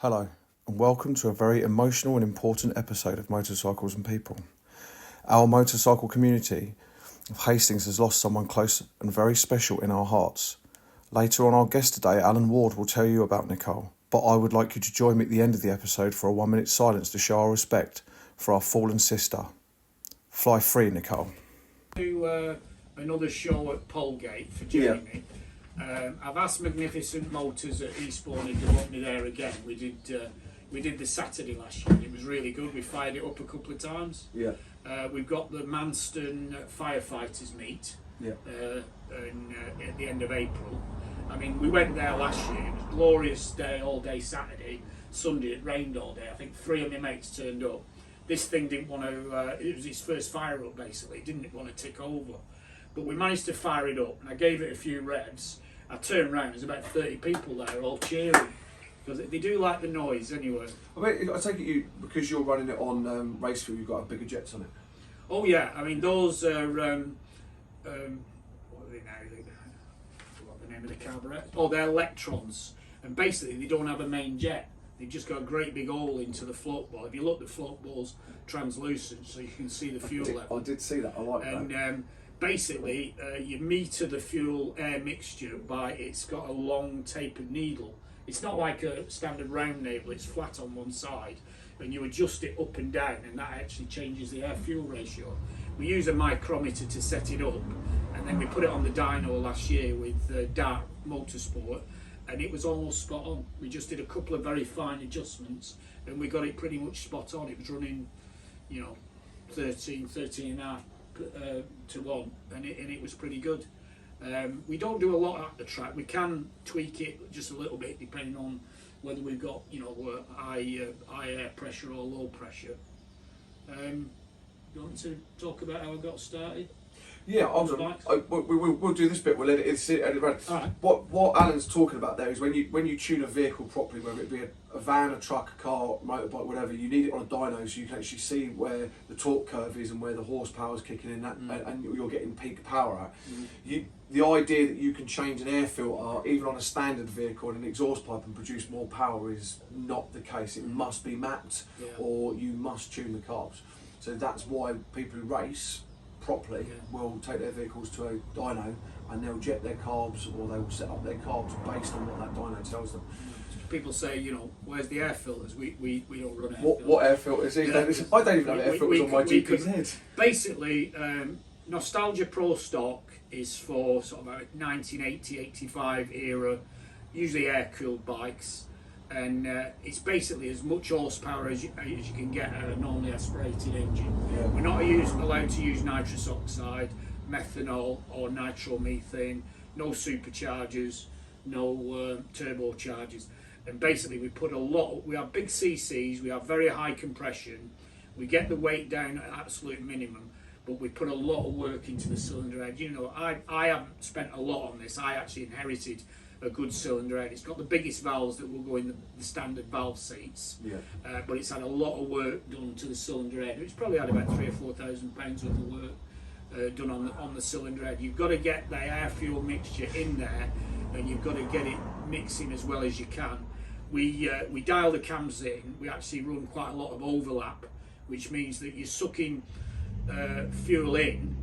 Hello, and welcome to a very emotional and important episode of Motorcycles and People. Our motorcycle community of Hastings has lost someone close and very special in our hearts. Later on, our guest today, Alan Ward, will tell you about Nicole, but I would like you to join me at the end of the episode for a 1 minute silence to show our respect for our fallen sister. Fly free, Nicole. Do another show at Polegate for Jamie. I've asked Magnificent Motors at Eastbourne if they want me there again. We did the Saturday last year. It was really good. We fired it up a couple of times. We've got the Manston Firefighters meet at the end of April. I mean, we went there last year. It was a glorious day, all day Saturday. Sunday it rained all day. I think 3 of my mates turned up. This thing didn't want to, it was its first fire up basically. It didn't want to tick over. But we managed to fire it up and I gave it a few revs. I turned round, there's about 30 people there all cheering. Because they do like the noise anyway. I mean, I take it because you're running it on race fuel, you've got bigger jets on it. Oh yeah, I mean those are, what are they now? I forgot the name of the carburetor. Oh, they're electrons. And basically they don't have a main jet. They've just got a great big hole into the float ball. If you look, the float ball's translucent so you can see the fuel level. I did see that, I like that. And basically you meter the fuel air mixture by, it's got a long tapered needle. It's not like a standard round needle, it's flat on one side, and you adjust it up and down and that actually changes the air fuel ratio. We use a micrometer to set it up, and then we put it on the dyno last year with Dart Motorsport, and it was almost spot on. We just did a couple of very fine adjustments and we got it pretty much spot on. It was running, 13 and a half to 1, and it was pretty good. We don't do a lot at the track. We can tweak it just a little bit depending on whether we've got high air pressure or low pressure. You want to talk about how I got started? Yeah, we'll do this bit. We'll let it sit. Right. What Alan's talking about there is when you tune a vehicle properly, whether it be a van, a truck, a car, motorbike, whatever, you need it on a dyno so you can actually see where the torque curve is and where the horsepower is kicking in, and you're getting peak power out. The idea that you can change an air filter even on a standard vehicle and an exhaust pipe and produce more power is not the case. It must be mapped, or you must tune the carbs. So that's why people who race properly will take their vehicles to a dyno and they'll jet their carbs, or they will set up their carbs based on what that dyno tells them. People say, where's the air filters? We don't run air filters. What air filters is there? I don't even have air filters on my GP's head. Basically, Nostalgia Pro stock is for sort of a 1980-85 era, usually air-cooled bikes, and it's basically as much horsepower as you can get out of a normally aspirated engine. We're not allowed to use nitrous oxide, methanol or nitromethane, no superchargers, no turbochargers, and basically we have big CCs, we have very high compression, we get the weight down at absolute minimum, but we put a lot of work into the cylinder head. I haven't spent a lot on this. I actually inherited a good cylinder head. It's got the biggest valves that will go in the standard valve seats, but it's had a lot of work done to the cylinder head. It's probably had about £3,000 or £4,000 worth of work done on the cylinder head. You've got to get the air fuel mixture in there, and you've got to get it mixing as well as you can. We dial the cams in. We actually run quite a lot of overlap, which means that you're sucking fuel in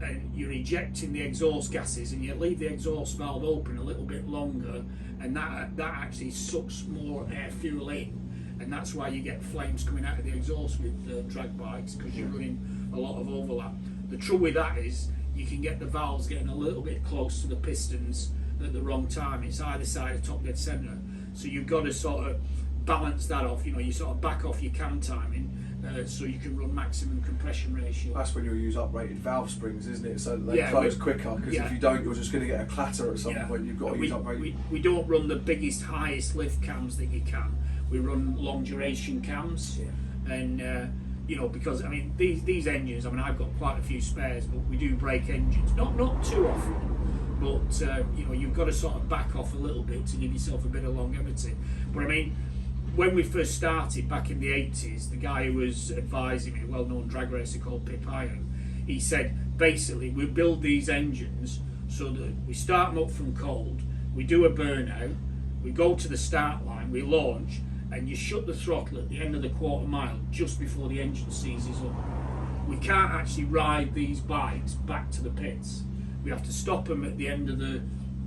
and you're ejecting the exhaust gases, and you leave the exhaust valve open a little bit longer, and that actually sucks more air fuel in, and that's why you get flames coming out of the exhaust with drag bikes, because you're running a lot of overlap. The trouble with that is you can get the valves getting a little bit close to the pistons at the wrong time. It's either side of top dead centre, so you've got to sort of balance that off. You sort of back off your cam timing so you can run maximum compression ratio. That's when you'll use uprated valve springs, isn't it? So they close quicker, because if you don't, you're just going to get a clatter at some point. You've got to use uprated. We don't run the biggest, highest lift cams that you can. We run long duration cams, and because these engines. I've got quite a few spares, but we do break engines, not too often, but you've got to sort of back off a little bit to give yourself a bit of longevity. But when we first started back in the 80s, the guy who was advising me, a well-known drag racer called Pip Iron, he said basically we build these engines so that we start them up from cold, we do a burnout, we go to the start line, we launch, and you shut the throttle at the end of the quarter mile just before the engine seizes up. We can't actually ride these bikes back to the pits. We have to stop them at the end of the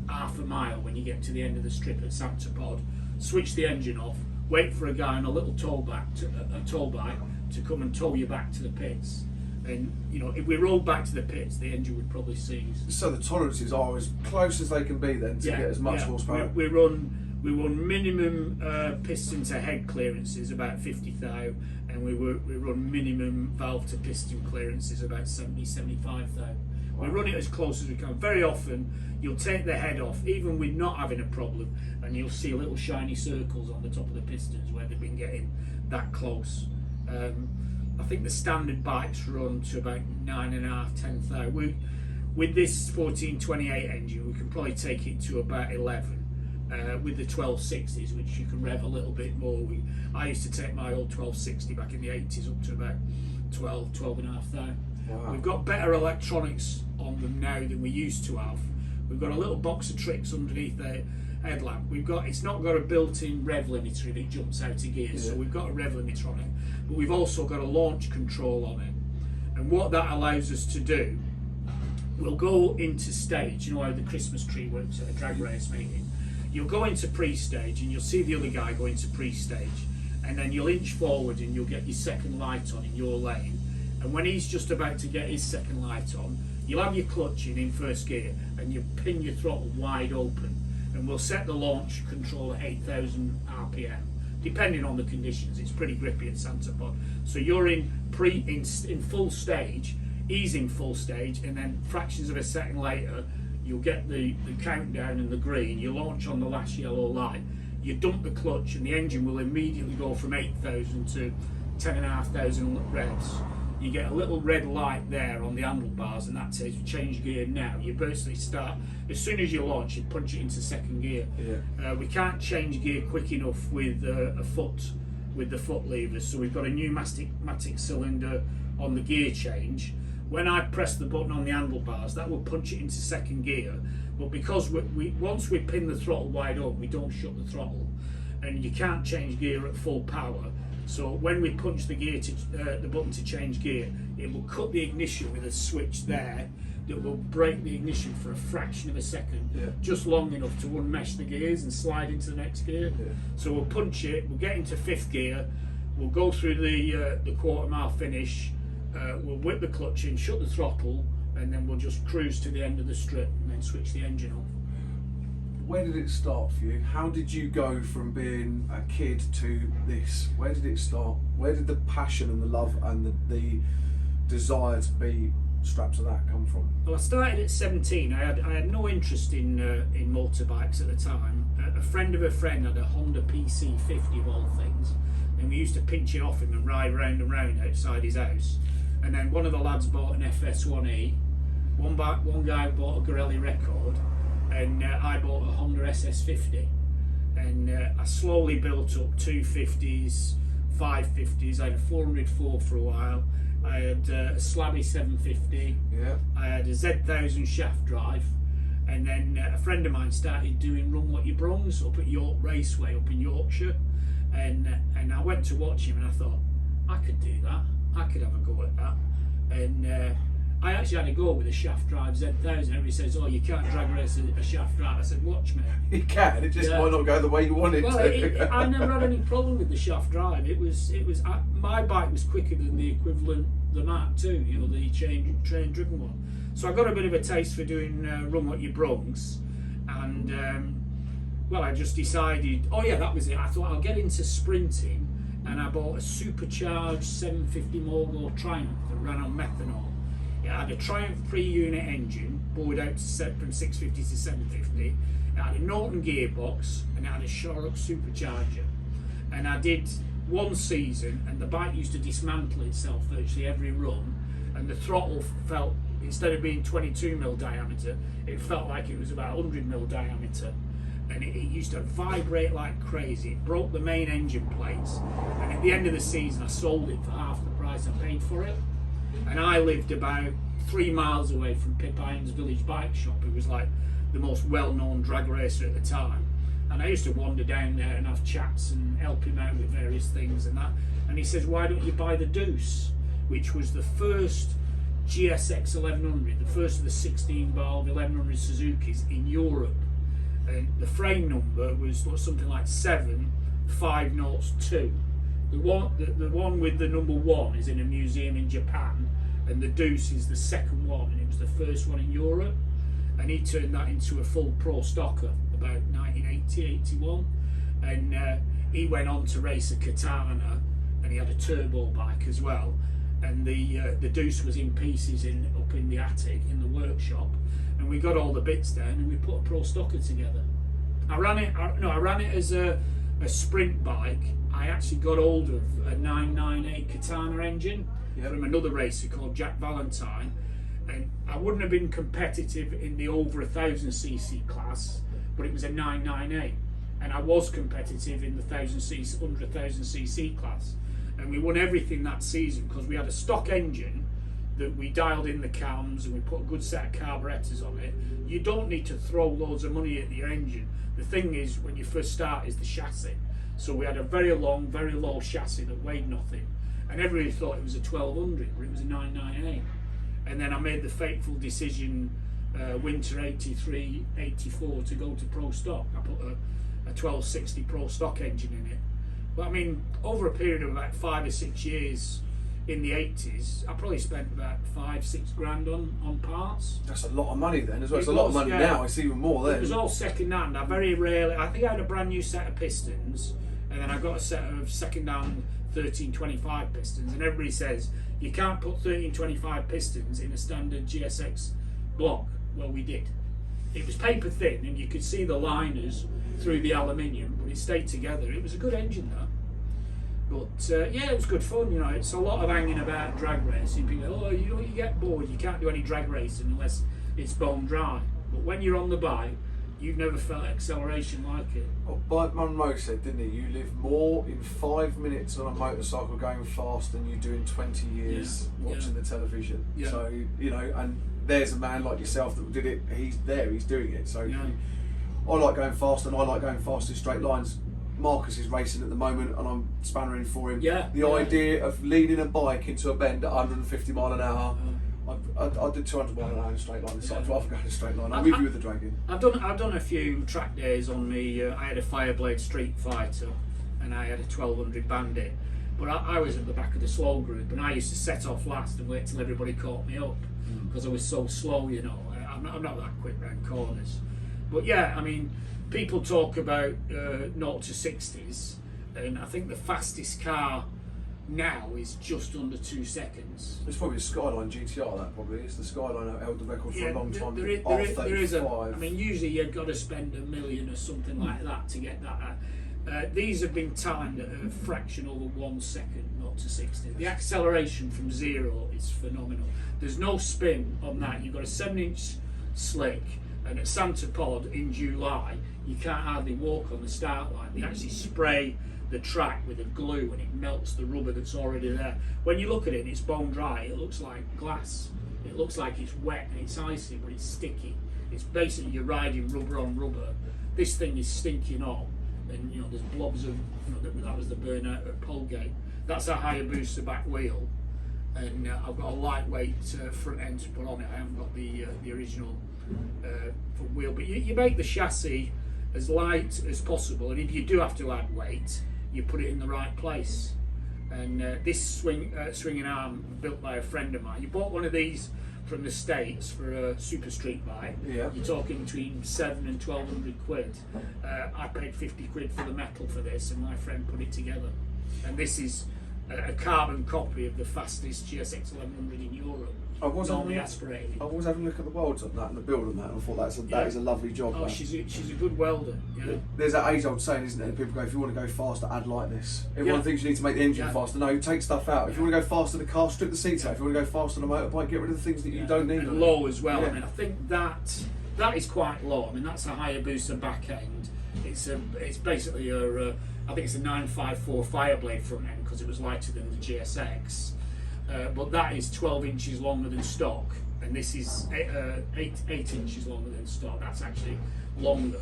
half a mile when you get to the end of the strip at Santa Pod, switch the engine off, wait for a guy on a little tow bike to come and tow you back to the pits. And you know, if we rolled back to the pits, the engine would probably seize. So the tolerances are as close as they can be then to get as much horsepower. We run minimum piston to head clearances about 50 thou, and we run minimum valve to piston clearances about 70-75 thou. We run it as close as we can. Very often you'll take the head off, even with not having a problem, and you'll see little shiny circles on the top of the pistons where they've been getting that close. I think the standard bikes run to about 9.5-10 thou. With this 1428 engine, we can probably take it to about 11. With the 1260s, which you can rev a little bit more. I used to take my old 1260 back in the 80s up to about 12.5 thou. Wow. We've got better electronics on them now than we used to have. We've got a little box of tricks underneath the headlamp. It's not got a built-in rev limiter if it jumps out of gear, so we've got a rev limiter on it, but we've also got a launch control on it. And what that allows us to do, we'll go into stage. You know how the Christmas tree works at a drag race meeting? You'll go into pre-stage and you'll see the other guy go into pre-stage, and then you'll inch forward and you'll get your second light on in your lane. And when he's just about to get his second light on, you'll have your clutch in first gear and you pin your throttle wide open, and we'll set the launch control at 8,000 RPM. Depending on the conditions, it's pretty grippy at Santa Pod. So you're in full stage, he's in full stage, and then fractions of a second later, you'll get the countdown and the green, you launch on the last yellow light, you dump the clutch, and the engine will immediately go from 8,000 to 10,500 revs. You get a little red light there on the handlebars, and that says change gear now. You basically start, as soon as you launch, you punch it into second gear. We can't change gear quick enough with the foot levers, so we've got a pneumatic cylinder on the gear change. When I press the button on the handlebars, that will punch it into second gear, but because once we pin the throttle wide open, we don't shut the throttle, and you can't change gear at full power. So when we punch the button to change gear, it will cut the ignition with a switch there that will break the ignition for a fraction of a second, just long enough to unmesh the gears and slide into the next gear. So we'll punch it, we'll get into fifth gear, we'll go through the quarter mile finish, we'll whip the clutch in, shut the throttle, and then we'll just cruise to the end of the strip and then switch the engine off. Where did it start for you? How did you go from being a kid to this? Where did it start? Where did the passion and the love and the desire to be strapped to that come from? Well, I started at 17. I had no interest in motorbikes at the time. A friend of a friend had a Honda PC50 of all things, and we used to pinch it off him and ride round and round outside his house. And then one of the lads bought an FS1E, one guy bought a Gorelli record, and I bought a Honda SS50. And I slowly built up 250s, 550s. I had a 404 for a while. I had a Slabby 750. I had a Z1000 shaft drive. And then a friend of mine started doing Run What You Brungs up at York Raceway up in Yorkshire. And I went to watch him and I thought, I could do that. I could have a go at that. And I actually had a go with a shaft drive Z1000. Everybody says, oh, you can't drag race a shaft drive. I said, watch me. You can, it just might not go the way you want it to. I never had any problem with the shaft drive. My bike was quicker than the equivalent, the Mark II, you know, the train driven one. So I got a bit of a taste for doing Run What You Brungs, and well, I just decided, oh yeah, that was it. I thought I'll get into sprinting, and I bought a supercharged 750 Morgul Triumph that ran on methanol. It had a Triumph pre-unit engine, bored out from 650 to 750. It had a Norton gearbox, and it had a Shorrock supercharger. And I did one season, and the bike used to dismantle itself virtually every run, and the throttle felt, instead of being 22mm diameter, it felt like it was about 100mm diameter. And it used to vibrate like crazy. It broke the main engine plates, and at the end of the season I sold it for half the price I paid for it. And I lived about 3 miles away from Pip Iron's village bike shop. It was like the most well-known drag racer at the time, and I used to wander down there and have chats and help help him out with various things and that. And he says, why don't you buy the Deuce, which was the first GSX 1100, the first of the 16 valve 1100 Suzukis in Europe. And the frame number was something like 7502. The one with the number 1 is in a museum in Japan, and the Deuce is the second one, and it was the first one in Europe. And he turned that into a full pro stocker about 1980-81, and he went on to race a Katana, and he had a turbo bike as well. And the Deuce was in pieces up in the attic in the workshop, and we got all the bits down and we put a pro stocker together. I ran it as a sprint bike. I actually got hold of a 998 Katana engine from another racer called Jack Valentine, and I wouldn't have been competitive in the over 1000cc class, but it was a 998, and I was competitive in the 1000cc, under 1000cc class, and we won everything that season because we had a stock engine that we dialed in the cams and we put a good set of carburetors on it. You don't need to throw loads of money at your engine. The thing is, when you first start, is the chassis. So we had a very long, very low chassis that weighed nothing, and everybody thought it was a 1200, but it was a 998. And then I made the fateful decision, winter 83-84, to go to pro stock. I put a 1260 pro stock engine in it. But I mean, over a period of about 5 or 6 years in the 80s, I probably spent about 5-6 grand on parts. That's a lot of money then as well. It's a lot of money now. It's even more then. It was all second hand. I very rarely. I think I had a brand new set of pistons, and then I got a set of second hand 1325 pistons. And everybody says you can't put 1325 pistons in a standard GSX block. Well, we did. It was paper thin, and you could see the liners through the aluminium, but it stayed together. It was a good engine, though. But yeah, it was good fun. You know, it's a lot of hanging about drag racing. People go, oh, you get bored. You can't do any drag racing unless it's bone dry. But when you're on the bike, you've never felt acceleration like it. Well, Bike Munro said, didn't he? You live more in 5 minutes on a motorcycle going fast than you do in 20 years watching the television. Yeah. So, you know, and there's a man like yourself that did it. He's there. He's doing it. So I like going fast, and I like going fast in straight lines. Marcus is racing at the moment, and I'm spannering for him. The idea of leading a bike into a bend at 150 mile an hour. I did 200 mile an hour in a straight line. So I'd rather go in a straight line. I'm with you with the dragon. I've done a few track days on me. I had a Fireblade Street Fighter, and I had a 1200 Bandit. But I was at the back of the slow group, and I used to set off last and wait till everybody caught me up because I was so slow. You know, I'm not that quick round corners. But yeah, I mean, people talk about 0 to 60s, and I think the fastest car now is just under 2 seconds. It's probably a Skyline GTR. That probably is. The Skyline held the record for a long time. There is I mean, usually you've got to spend $1 million or something like that to get that. These have been timed at a fraction over 1 second, 0 to 60. The acceleration from 0 is phenomenal. There's no spin on that. You've got a 7-inch slick, and at Santa Pod in July, you can't hardly walk on the start line. They actually spray the track with a glue, and it melts the rubber that's already there. When you look at it and it's bone dry, it looks like glass. It looks like it's wet and it's icy, but it's sticky. It's basically you're riding rubber on rubber. This thing is stinking hot, and you know there's blobs of. You know, that was the burnout at Polgate. That's a Hayabusa back wheel, and I've got a lightweight front end to put on it. I haven't got the original front wheel, but you make the chassis as light as possible, and if you do have to add weight, you put it in the right place. And this swinging arm built by a friend of mine. You bought one of these from the States for a super street bike. You're talking between 700 and 1200 quid. I paid 50 quid for the metal for this, and my friend put it together. And this is a carbon copy of the fastest GSX 1100 in Europe. I was aspirated. I was having a look at the welds on that and the build on that, and I thought that is a lovely job. Oh, she's a good welder. Yeah. There's that age-old saying, isn't there? People go, if you want to go faster, add lightness. Everyone thinks you need to make the engine faster. No, take stuff out. If you want to go faster in the car, strip the seats out. If you want to go faster on a motorbike, get rid of the things that you don't need. And low as well. I mean, I think that is quite low. I mean, that's a Hayabusa back end. It's basically I think it's a 954 Fireblade front end because it was lighter than the GSX. But that is 12 inches longer than stock, and this is 8 inches longer than stock. That's actually longer.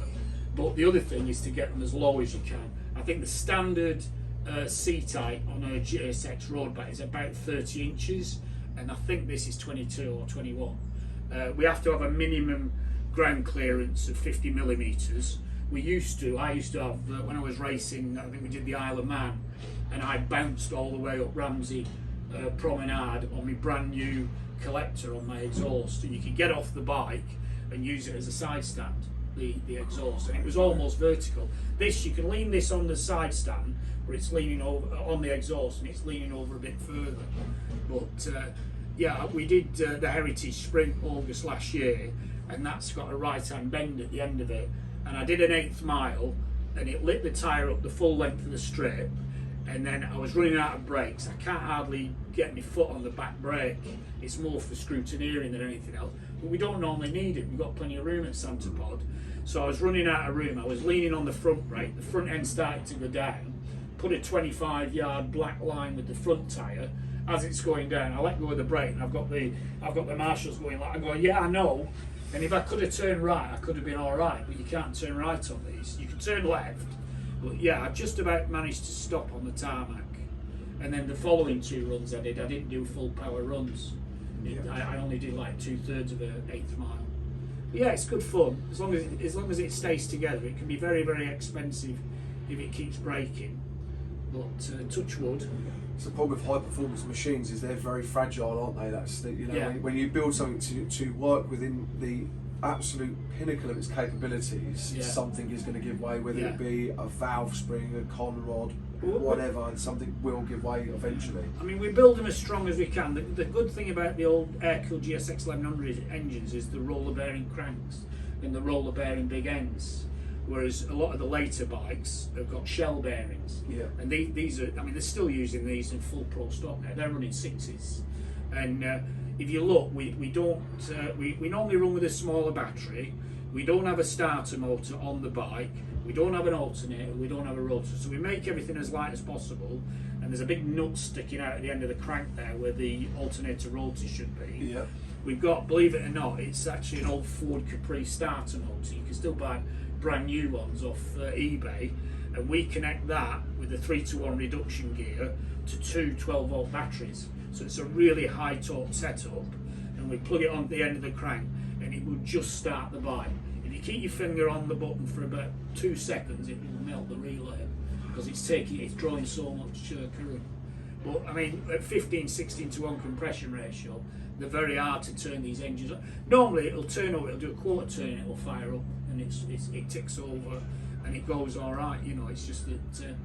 But the other thing is to get them as low as you can. I think the standard seat height on a GSX road bike is about 30 inches, and I think this is 22 or 21. We have to have a minimum ground clearance of 50 millimetres. I used to have, when I was racing, I think we did the Isle of Man, and I bounced all the way up Ramsey Promenade on my brand new collector on my exhaust, and you could get off the bike and use it as a side stand, the exhaust, and it was almost vertical. This, you can lean this on the side stand, but it's leaning over on the exhaust, and it's leaning over a bit further. But yeah, we did the Heritage Sprint August last year, and that's got a right-hand bend at the end of it, and I did an 1/8 mile, and it lit the tyre up the full length of the strip, and then I was running out of brakes. I can't hardly get my foot on the back brake. It's more for scrutineering than anything else, but we don't normally need it. We've got plenty of room at Santa Pod. So I was running out of room. I was leaning on the front brake. The front end started to go down. Put a 25-yard black line with the front tyre. As it's going down, I let go of the brake, and I've got the marshals going like, I'm going, yeah, I know. And if I could have turned right, I could have been all right. But you can't turn right on these. You can turn left. But yeah, I just about managed to stop on the tarmac. And then the following 2 runs I didn't do full power runs. I only did like 2/3 of an 1/8 mile. But yeah, it's good fun. As long as it stays together. It can be very, very expensive if it keeps breaking. But touch wood. It's the problem with high performance machines is they're very fragile, aren't they? That's when you build something to work within the absolute pinnacle of its capabilities, something is going to give way, whether it be a valve spring, a con rod, whatever, and something will give way eventually. I mean, we build them as strong as we can. The good thing about the old air-cooled GSX 1100 engines is the roller bearing cranks and the roller bearing big ends, whereas a lot of the later bikes have got shell bearings. Yeah. And these are, I mean, they're still using these in full pro stock now. They're running 6s. And if you look, we normally run with a smaller battery. We don't have a starter motor on the bike. We don't have an alternator. We don't have a rotor. So we make everything as light as possible. And there's a big nut sticking out at the end of the crank there where the alternator rotor should be. Yeah. We've got, believe it or not, it's actually an old Ford Capri starter motor. You can still buy brand new ones off eBay. And we connect that with a 3-to-1 reduction gear to 2 12-volt batteries. So it's a really high torque setup, and we plug it on the end of the crank, and it will just start the bike. If you keep your finger on the button for about 2 seconds, it will melt the relay because it's drawing so much current. But I mean, at 15-16 to 1 compression ratio, they're very hard to turn these engines on. Normally, it'll turn over, it'll do a quarter turn, and it'll fire up, and it ticks over, and it goes all right. You know, it's just that.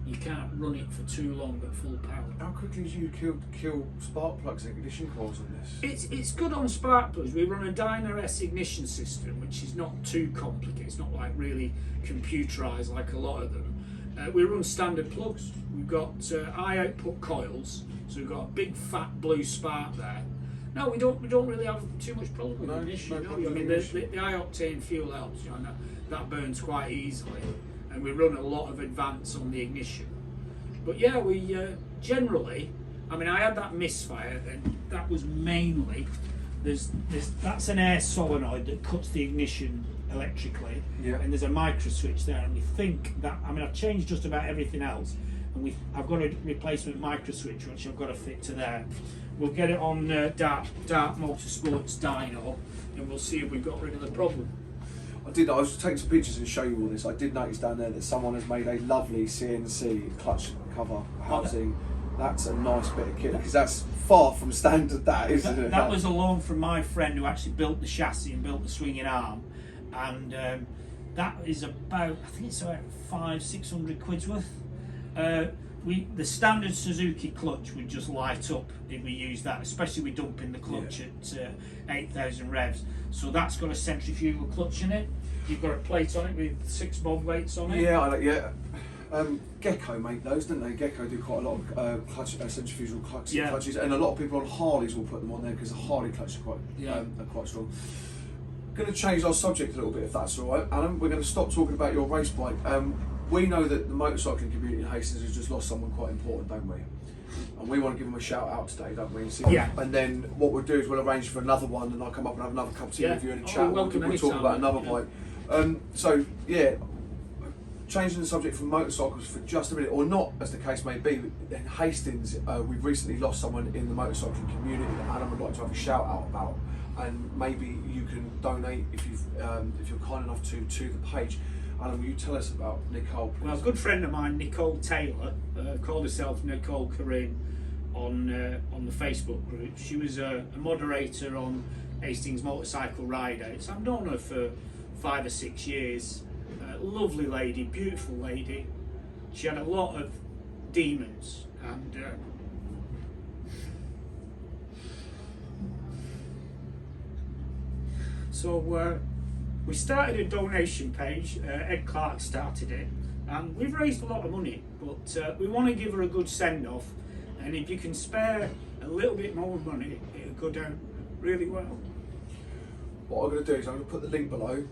You can't run it for too long at full power. How quickly do you kill spark plugs and ignition coils on this? It's good on spark plugs. We run a Dyna S ignition system, which is not too complicated. It's not like really computerized like a lot of them. We run standard plugs. We've got high output coils, so we've got a big fat blue spark there. No, we don't really have too much problem with ignition. No, I mean, the high octane fuel helps. You know, that burns quite easily. And we run a lot of advance on the ignition. But yeah, we generally, I mean, I had that misfire, and that was mainly, that's an air solenoid that cuts the ignition electrically, and there's a micro switch there, and we think that, I mean, I've changed just about everything else, and I've got a replacement micro switch which I've got to fit to there. We'll get it on Dart Motorsports dyno, and we'll see if we've got rid of the problem. I was taking some pictures and show you all this. I did notice down there that someone has made a lovely CNC clutch cover housing. That's a nice bit of kit, because that's far from standard, isn't it? That was a loan from my friend who actually built the chassis and built the swinging arm, and that is about, I think it's about 500-600 quid's worth. The standard Suzuki clutch would just light up if we use that, especially with dumping the clutch at 8,000 revs. So that's got a centrifugal clutch in it. You've got a plate on it with 6 bob weights on it. Yeah. Gecko make those, don't they? Gecko do quite a lot of centrifugal clutches, and a lot of people on Harleys will put them on there because the Harley clutches are quite strong. Going to change our subject a little bit, if that's all right, Alan. We're going to stop talking about your race bike. We know that the motorcycling community in Hastings has just lost someone quite important, don't we? And we want to give them a shout out today, don't we? And then what we'll do is we'll arrange for another one, and I'll come up and have another cup of tea with you and a chat. We'll talk about another bike. changing the subject from motorcycles for just a minute, or not, as the case may be, in Hastings, we've recently lost someone in the motorcycling community that Alan would like to have a shout out about, and maybe you can donate if you're kind enough to the page. Alan, will you tell us about Nicole, please? Well, a good friend of mine, Nicole Taylor, called herself Nicole Taylor on the Facebook group. She was a moderator on Hastings Motorcycle Ride Outs. I've known her for 5 or 6 years. Lovely lady, beautiful lady. She had a lot of demons, and so we started a donation page. Ed Clark started it, and we've raised a lot of money, but we want to give her a good send-off, and if you can spare a little bit more money, it'll go down really well. What I'm going to do is I'm going to put the link below,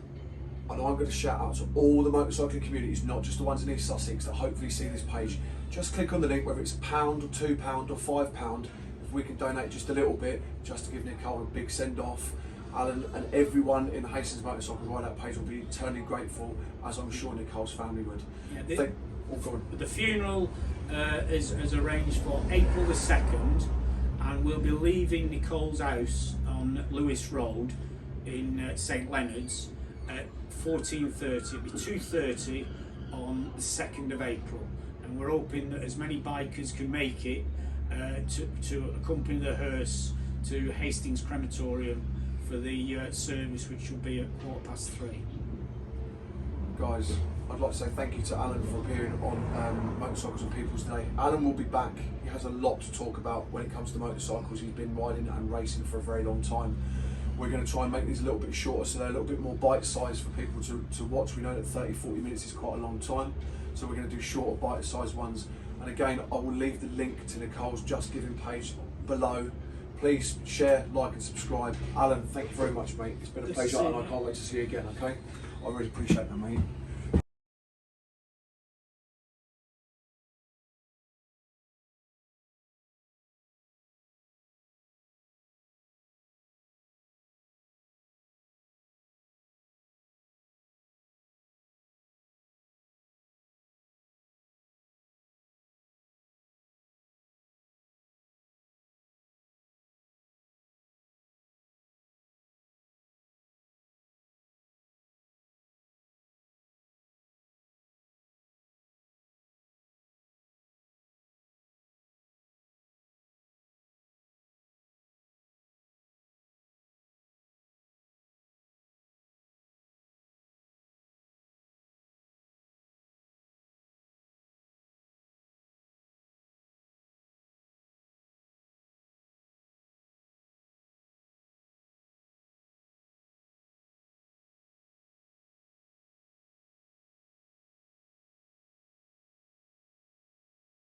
and I'm going to shout out to all the motorcycling communities, not just the ones in East Sussex, that hopefully see this page. Just click on the link, whether it's £1 or £2 or £5, if we can donate just a little bit, just to give Nicole a big send-off. Alan and everyone in the Hastings Motorcycle Ride Out page will be eternally grateful, as I'm sure Nicole's family would. Yeah, the funeral is arranged for April the 2nd, and we'll be leaving Nicole's house on Lewis Road in St Leonard's at 14:30. It'll be 2:30 on the 2nd of April, and we're hoping that as many bikers can make it to accompany the hearse to Hastings Crematorium for the service, which will be at 3:15. Guys, I'd like to say thank you to Alan for appearing on Motorcycles and People today. Alan will be back. He has a lot to talk about when it comes to motorcycles. He's been riding and racing for a very long time. We're going to try and make these a little bit shorter, so they're a little bit more bite-sized for people to watch. We know that 30-40 minutes is quite a long time, so we're going to do shorter bite-sized ones. And again, I will leave the link to Nicole's Just Giving page below. Please share, like and subscribe. Alan, thank you very much, mate. It's been a pleasure, and I can't wait to see you again, okay? I really appreciate that, mate.